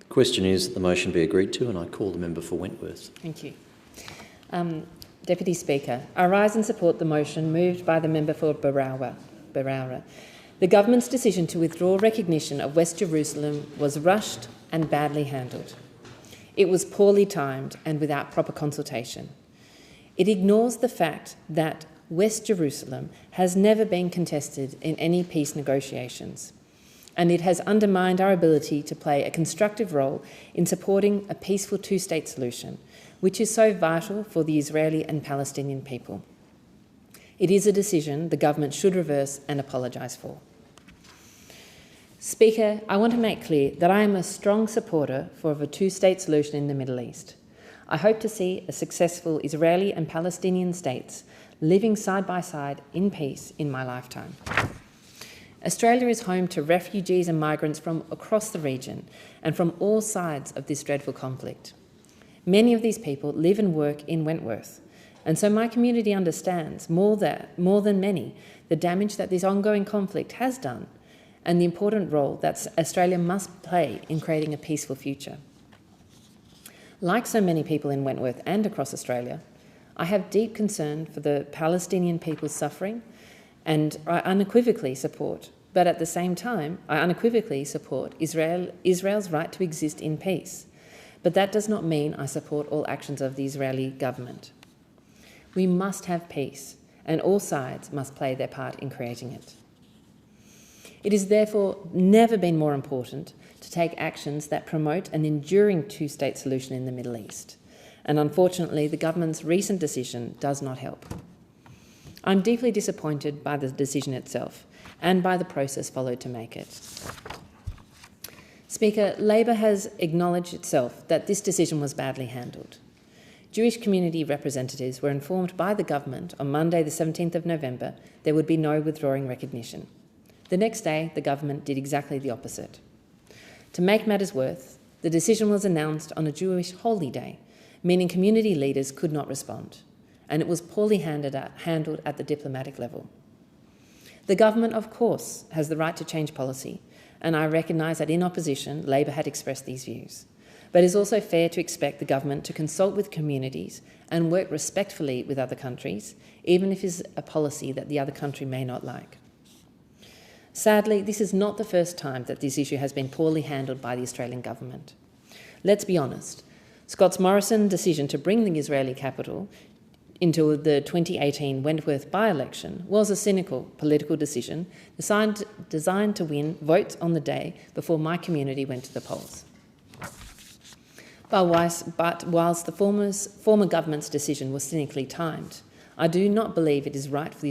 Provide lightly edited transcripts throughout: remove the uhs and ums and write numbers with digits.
The question is that the motion be agreed to, and I call the member for Wentworth. Thank you. Deputy Speaker, I rise and support the motion moved by the member for Berowra. The government's decision to withdraw recognition of West Jerusalem was rushed and badly handled. It was poorly timed and without proper consultation. It ignores the fact that West Jerusalem has never been contested in any peace negotiations, and it has undermined our ability to play a constructive role in supporting a peaceful two-state solution, which is so vital for the Israeli and Palestinian people. It is a decision the government should reverse and apologise for. Speaker, I want to make clear that I am a strong supporter for a two-state solution in the Middle East. I hope to see a successful Israeli and Palestinian states living side by side in peace in my lifetime. Australia is home to refugees and migrants from across the region and from all sides of this dreadful conflict. Many of these people live and work in Wentworth, and so my community understands more than many the damage that this ongoing conflict has done and the important role that Australia must play in creating a peaceful future. Like so many people in Wentworth and across Australia, I have deep concern for the Palestinian people's suffering, and I unequivocally support Israel's right to exist in peace. But that does not mean I support all actions of the Israeli government. We must have peace, and all sides must play their part in creating it. It has therefore never been more important to take actions that promote an enduring two-state solution in the Middle East. And unfortunately, the government's recent decision does not help. I'm deeply disappointed by the decision itself and by the process followed to make it. Speaker, Labor has acknowledged itself that this decision was badly handled. Jewish community representatives were informed by the government on Monday the 17th of November there would be no withdrawing recognition. The next day, the government did exactly the opposite. To make matters worse, the decision was announced on a Jewish holy day, meaning community leaders could not respond, and it was poorly handled at the diplomatic level. The government, of course, has the right to change policy, and I recognise that in opposition, Labor had expressed these views. But it is also fair to expect the government to consult with communities and work respectfully with other countries, even if it is a policy that the other country may not like. Sadly, this is not the first time that this issue has been poorly handled by the Australian government. Let's be honest, Scott's Morrison decision to bring the Israeli capital into the 2018 Wentworth by-election was a cynical political decision designed to win votes on the day before my community went to the polls. But whilst the former government's decision was cynically timed, I do believe it is right for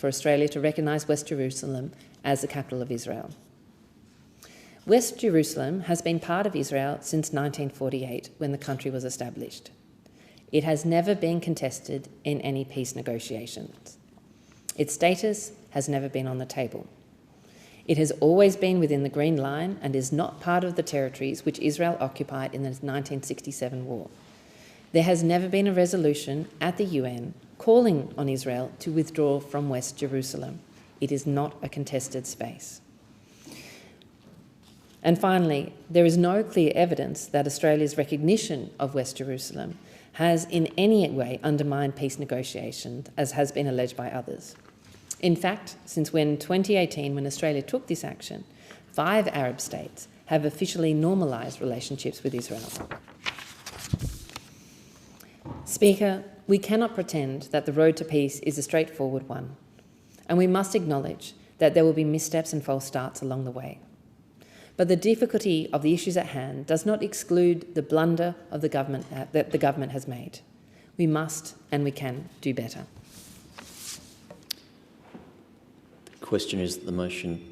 Australia to recognise West Jerusalem as the capital of Israel. West Jerusalem has been part of Israel since 1948, when the country was established. It has never been contested in any peace negotiations. Its status has never been on the table. It has always been within the Green Line and is not part of the territories which Israel occupied in the 1967 war. There has never been a resolution at the UN calling on Israel to withdraw from West Jerusalem. It is not a contested space. And finally, there is no clear evidence that Australia's recognition of West Jerusalem has in any way undermined peace negotiations, as has been alleged by others. In fact, since 2018, when Australia took this action, 5 Arab states have officially normalised relationships with Israel. Speaker, we cannot pretend that the road to peace is a straightforward one, and we must acknowledge that there will be missteps and false starts along the way. But the difficulty of the issues at hand does not exclude the blunder of the government that the government has made. We must and we can do better. The question is that the motion